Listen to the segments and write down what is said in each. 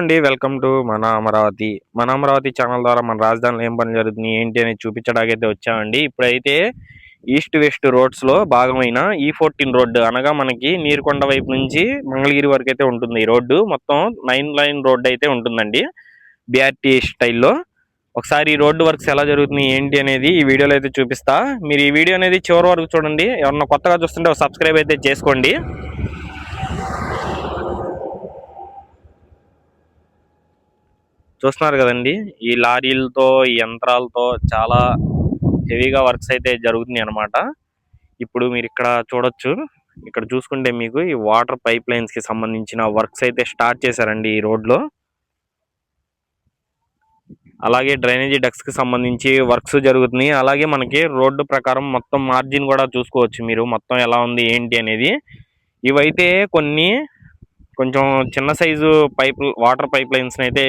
అండి welcome to మన Amaravati channel ద్వారా మన రాజధానిలో ఏం పని జరుగుతుంది ఏంటి అనేది చూపించడానికి అయితే వచ్చామండి. ఇప్పుడైతే ఈస్ట్ వెస్ట్ రోడ్స్ లో భాగమైన E14 రోడ్డు అనగా మనకి నీరుకొండ వైపు నుంచి మంగళగిరి వరకు అయితే ఉంటుంది. ఈ రోడ్డు మొత్తం 9 లైన్ రోడ్డు అయితే ఉంటుందండి, BRT స్టైల్లో. ఒకసారి ఈ రోడ్డు వర్క్స్ ఎలా జరుగుతుంది ఏంటి అనేది ఈ వీడియోలో అయితే చూపిస్తా. మీరు ఈ వీడియో అనేది చివరి వరకు చూడండి. ఎవరన్నా కొత్తగా చూస్తుంటే ఒక సబ్స్క్రైబ్ అయితే చేసుకోండి. చూస్తున్నారు కదండి, ఈ లారీలతో ఈ యంత్రాలతో చాలా హెవీగా వర్క్స్ అయితే జరుగుతున్నాయి అన్నమాట. ఇప్పుడు మీరు ఇక్కడ చూడొచ్చు, ఇక్కడ చూసుకుంటే మీకు ఈ వాటర్ పైప్ లైన్స్ కి సంబంధించిన వర్క్స్ అయితే స్టార్ట్ చేశారండి ఈ రోడ్ లో. అలాగే డ్రైనేజీ డక్స్ కి సంబంధించి వర్క్స్ జరుగుతున్నాయి. అలాగే మనకి రోడ్డు ప్రకారం మొత్తం మార్జిన్ కూడా చూసుకోవచ్చు మీరు, మొత్తం ఎలా ఉంది ఏంటి అనేది. ఇవైతే కొంచెం చిన్న సైజు వాటర్ పైప్ లైన్స్ అయితే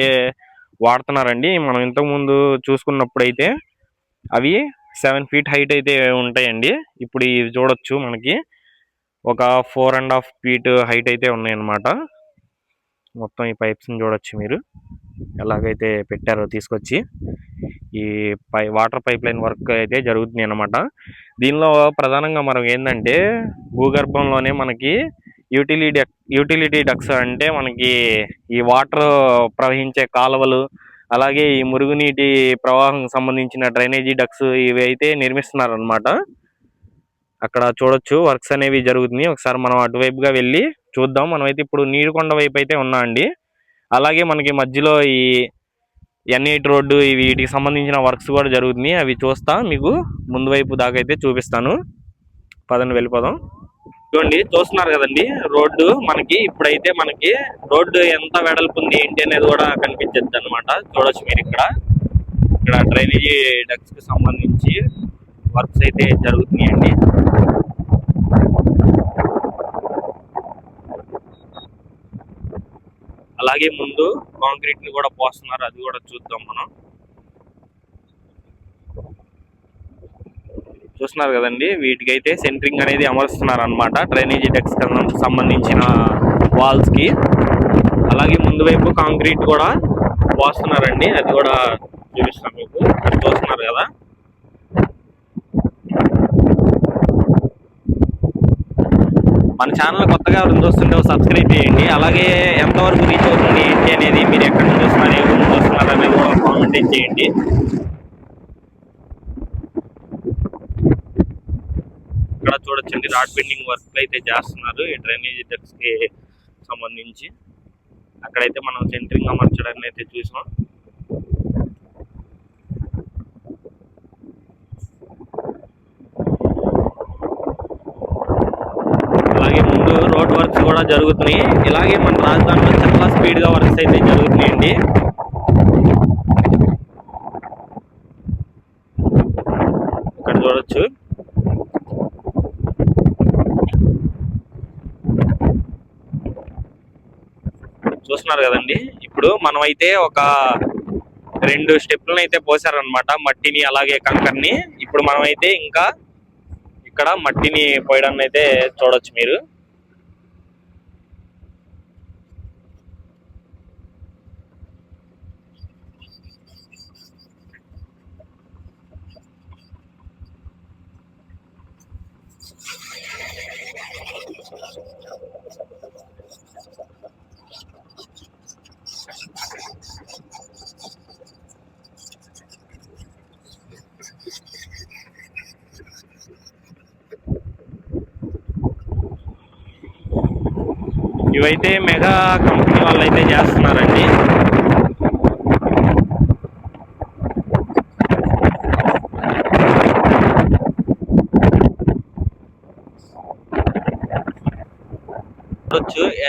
వాడుతున్నారండి. మనం ఇంతకు ముందు చూసుకున్నప్పుడు అయితే అవి 7 feet హైట్ అయితే ఉంటాయండి. ఇప్పుడు ఇవి చూడొచ్చు, మనకి ఒక 4.5 feet హైట్ అయితే ఉన్నాయన్నమాట. మొత్తం ఈ పైప్స్ ని చూడొచ్చు మీరు, ఎలాగైతే పెట్టారో తీసుకొచ్చి. ఈ వాటర్ పైప్ లైన్ వర్క్ అయితే జరుగుతుంది అన్నమాట. దీనిలో ప్రధానంగా మనం ఏంటంటే భూగర్భంలోనే మనకి యూటిలిటీ డక్స్ అంటే మనకి ఈ వాటర్ ప్రవహించే కాలువలు, అలాగే ఈ మురుగునీటి ప్రవాహం సంబంధించిన డ్రైనేజీ డక్స్ ఇవి అయితే నిర్మిస్తున్నారు అన్నమాట. అక్కడ చూడొచ్చు వర్క్స్ అనేవి జరుగుతున్నాయి. ఒకసారి మనం అటువైపుగా వెళ్ళి చూద్దాం. మనమైతే ఇప్పుడు నీరుకొండ వైపు అయితే ఉన్నా అండి. అలాగే మనకి మధ్యలో ఈ N8 రోడ్డు వీటికి సంబంధించిన వర్క్స్ కూడా జరుగుతున్నాయి. అవి చూస్తా మీకు ముందు వైపు దాకా అయితే చూపిస్తాను. పదండి వెళ్ళిపోదాం. చూడండి, చూస్తున్నారు కదండి రోడ్డు. ఇప్పుడైతే మనకి రోడ్డు ఎంత వెడల్పు ఉంది ఏంటి అనేది కూడా కనిపించద్దు అనమాట. చూడొచ్చు మీరు ఇక్కడ డ్రైనేజీ డక్స్ కి సంబంధించి వర్క్స్ అయితే జరుగుతున్నాయండి. అలాగే ముందు కాంక్రీట్ ని కూడా పోస్తున్నారు, అది కూడా చూద్దాం మనం. చూస్తున్నారు కదండి, వీటికైతే సెంటరింగ్ అనేది అమరుస్తున్నారు అనమాట, డ్రైనేజీ డక్స్ సంబంధించిన వాల్స్ కి. అలాగే ముందు వైపు కాంక్రీట్ కూడా పోస్తున్నారండి, అది కూడా చూపిస్తాం మీకు. చూస్తున్నారు కదా, మన ఛానల్ కొత్తగా ఎవరైనా చూస్తుంటే సబ్స్క్రైబ్ చేయండి. అలాగే ఎంతవరకు రీచ్ అవుతుంది ఏంటి అనేది, మీరు ఎక్కడి నుంచి చూస్తున్నారు, ఏ ఊరు చూస్తున్నారు అనేది కూడా కామెంట్ చేయండి. ఇక్కడ చూడొచ్చండి, రాడ్ బెండింగ్ వర్క్ అయితే చేస్తున్నారు ఈ డ్రైనేజీ డక్స్ కి సంబంధించి. అక్కడైతే మనం సెంటరింగ్ అమర్చడాన్ని అయితే చూసాం. అలాగే ముందు రోడ్ వర్క్స్ కూడా జరుగుతున్నాయి. ఇలాగే మన రాజధానిలో చాలా స్పీడ్ గా వర్క్స్ అయితే జరుగుతున్నాయండి. ఇక్కడ చూడొచ్చు, చూస్తున్నారు కదండి. ఇప్పుడు మనమైతే ఒక 2 స్టెప్లను అయితే పోసారనమాట, మట్టిని అలాగే కంకర్ని. ఇప్పుడు మనమైతే ఇంకా ఇక్కడ మట్టిని పోయడాన్ని అయితే చూడొచ్చు మీరు. ఇవైతే మెగా కంపెనీ వాళ్ళు అయితే చేస్తున్నారండి.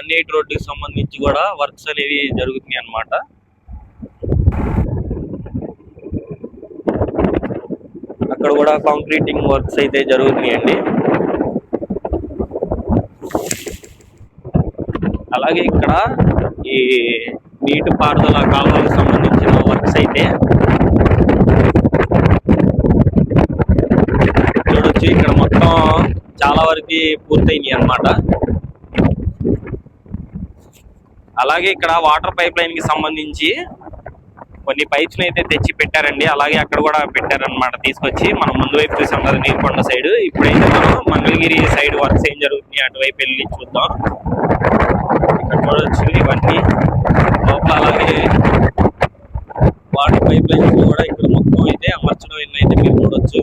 N8 రోడ్డుకి సంబంధించి కూడా వర్క్స్ అనేవి జరుగుతున్నాయి అన్నమాట. అక్కడ కూడా కాంక్రీటింగ్ వర్క్స్ అయితే జరుగుతున్నాయండి. అలాగే ఇక్కడ ఈ నీటి పారుదల కాలువలకు సంబంధించిన వర్క్స్ అయితే చూడొచ్చు. ఇక్కడ మొత్తం చాలా వరకు పూర్తయినాయి అన్నమాట. అలాగే ఇక్కడ వాటర్ పైప్ లైన్ కి సంబంధించి కొన్ని పైప్స్ అయితే తెచ్చి పెట్టారండి. అలాగే అక్కడ కూడా పెట్టారనమాట తీసుకొచ్చి. మనం ముందు వైపు చూసాం కదా నీరుకొండ సైడ్. ఇప్పుడైతే మనం మంగళగిరి సైడ్ వర్క్స్ ఏం జరుగుతుంది అటువైపు వెళ్ళి చూద్దాం. ఇక్కడ చూడొచ్చు ఇవన్నీ లోపల. అలాగే వాటర్ పైప్ లైన్స్ కూడా ఇక్కడ మొత్తం అయితే అమర్చడం అయితే మీరు చూడొచ్చు.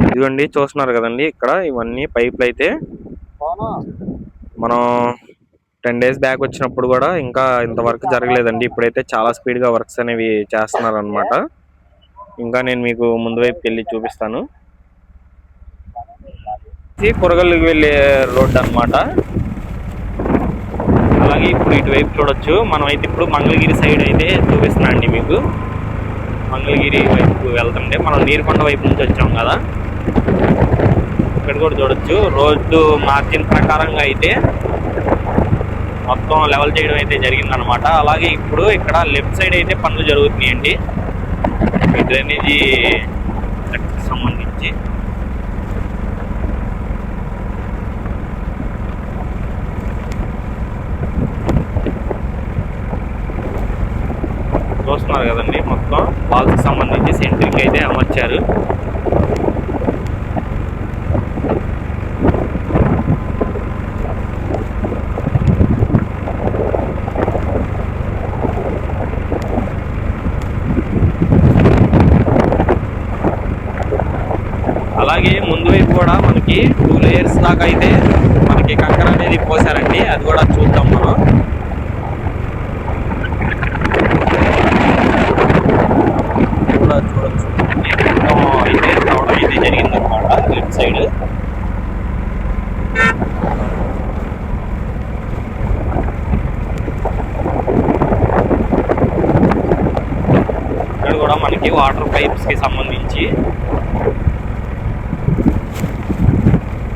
ఇదిగోండి చూస్తున్నారు కదండి ఇక్కడ ఇవన్నీ పైపులు అయితే మనం 10 days బ్యాక్ వచ్చినప్పుడు కూడా ఇంకా ఇంత వర్క్ జరగలేదండి. ఇప్పుడైతే చాలా స్పీడ్ గా వర్క్స్ అనేవి చేస్తున్నారు అనమాట. ఇంకా నేను మీకు ముందు వైపుకి వెళ్ళి చూపిస్తాను. కురగల్లుకి వెళ్ళే రోడ్ అన్నమాట. అలాగే ఇప్పుడు ఇటువైపు చూడొచ్చు. మనం అయితే ఇప్పుడు మంగళగిరి సైడ్ అయితే చూపిస్తున్నా అండి మీకు. మంగళగిరి వైపు వెళ్తుంటే మనం నీరుకొండ వైపు నుంచి వచ్చాం కదా, ఇక్కడ కూడా చూడొచ్చు. రోడ్డు మార్జిన్ ప్రకారంగా అయితే మొత్తం లెవెల్ చేయడం అయితే జరిగిందనమాట. అలాగే ఇప్పుడు ఇక్కడ లెఫ్ట్ సైడ్ అయితే పనులు జరుగుతున్నాయండి ఈ డ్రైనేజీ సంబంధించి. చూస్తున్నారు కదండి మొత్తం వాల్స్ సంబంధించి సెంట్రింగ్ అయితే అమర్చారు. అలాగే ముందు వైపు కూడా మనకి 2 layers దాకా అయితే మనకి కంకర అనేది పోసారండి. అది కూడా చూద్దాం మనం. కూడా చూడొచ్చు అయితే రావడం అయితే జరిగిందనమాట లెఫ్ట్ సైడ్. ఇక్కడ కూడా మనకి వాటర్ పైప్స్ కి సంబంధించి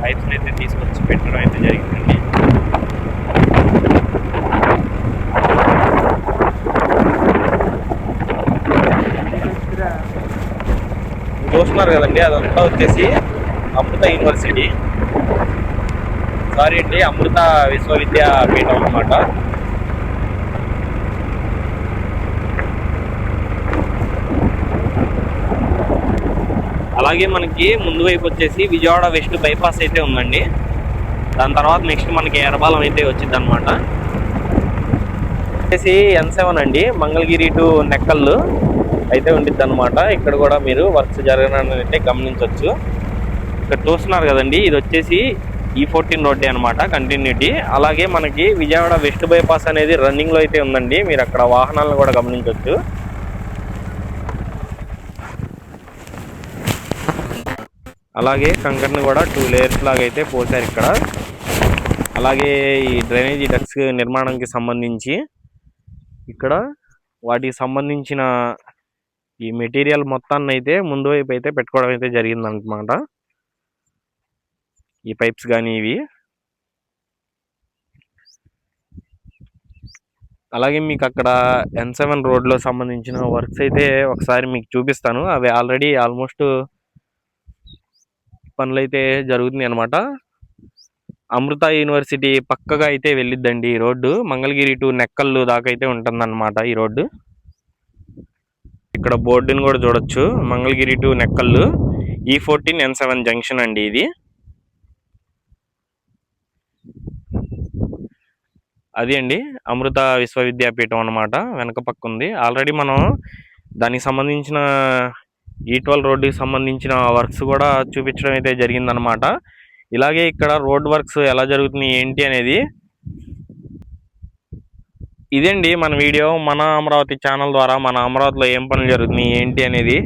పైప్స్ అయితే తీసుకొచ్చి పెట్టడం అయితే జరిగిందండి. చూస్తున్నారు కదండి అదంతా వచ్చేసి అమృత యూనివర్సిటీ, సారీ అండి అమృత విశ్వవిద్యాపీఠం అన్నమాట. అలాగే మనకి ముందు వైపు వచ్చేసి విజయవాడ వెస్ట్ బైపాస్ అయితే ఉందండి. దాని తర్వాత నెక్స్ట్ మనకి ఎర్రబాలెం అయితే వచ్చింది అనమాట. వచ్చేసి N7 అండి, మంగళగిరి టు నెక్కల్లు అయితే ఉండిద్ది అనమాట. ఇక్కడ కూడా మీరు వర్క్స్ జరగడానికి అయితే గమనించవచ్చు. ఇక్కడ చూస్తున్నారు కదండి ఇది వచ్చేసి E14 రోడ్డే అనమాట కంటిన్యూటీ. అలాగే మనకి విజయవాడ వెస్ట్ బైపాస్ అనేది రన్నింగ్ లో అయితే ఉందండి. మీరు అక్కడ వాహనాలను కూడా గమనించవచ్చు. అలాగే కంకర్ని కూడా 2 layers లాగా అయితే పోసారు ఇక్కడ. అలాగే ఈ డ్రైనేజీ డక్ట్స్ నిర్మాణానికి సంబంధించి ఇక్కడ వాటికి సంబంధించిన ఈ మెటీరియల్ మొత్తాన్ని అయితే ముందు వైపు అయితే పెట్టుకోవడం అయితే జరిగిందన్నమాట. ఈ పైప్స్ కానీ ఇవి. అలాగే మీకు అక్కడ N7 రోడ్లో సంబంధించిన వర్క్స్ అయితే ఒకసారి మీకు చూపిస్తాను. అవి ఆల్రెడీ ఆల్మోస్ట్ పనులు అయితే జరుగుతున్నాయి అనమాట. అమృత యూనివర్సిటీ పక్కగా అయితే వెళ్ళిద్దండి ఈ రోడ్డు. మంగళగిరి టు నెక్కల్లు దాకా అయితే ఉంటుందన్నమాట ఈ రోడ్డు. ఇక్కడ బోర్డుని కూడా చూడొచ్చు, Mangalagiri to Nekkallu E14 N7 junction అండి ఇది. అది అండి అమృత విశ్వవిద్యాపీఠం అన్నమాట, వెనక పక్క ఉంది. ఆల్రెడీ మనం దానికి సంబంధించిన E12 రోడ్డుకి సంబంధించిన వర్క్స్ కూడా చూపించడం అయితే జరిగిందనమాట. ఇలాగే ఇక్కడ రోడ్ వర్క్స్ ఎలా జరుగుతున్నాయి ఏంటి అనేది ఇదండి మన వీడియో. మన అమరావతి ఛానల్ ద్వారా మన అమరావతిలో ఏం పనులు జరుగుతున్నాయి ఏంటి అనేది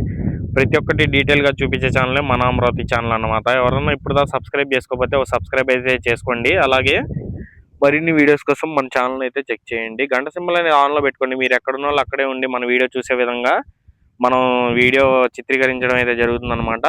ప్రతి ఒక్కటి డీటెయిల్గా చూపించే ఛానలే మన అమరావతి ఛానల్ అన్నమాట. ఎవరైనా ఇప్పుడు దాకా సబ్స్క్రైబ్ చేసుకోకపోతే ఒక సబ్స్క్రైబ్ అయితే చేసుకోండి. అలాగే మరిన్ని వీడియోస్ కోసం మన ఛానల్ అయితే చెక్ చేయండి. గంట సింబల్ అనేది ఆన్లో పెట్టుకోండి. మీరు ఎక్కడున్న వాళ్ళు అక్కడే ఉండి మన వీడియో చూసే విధంగా మనం వీడియో చిత్రీకరించడం అయితే జరుగుతుందన్నమాట.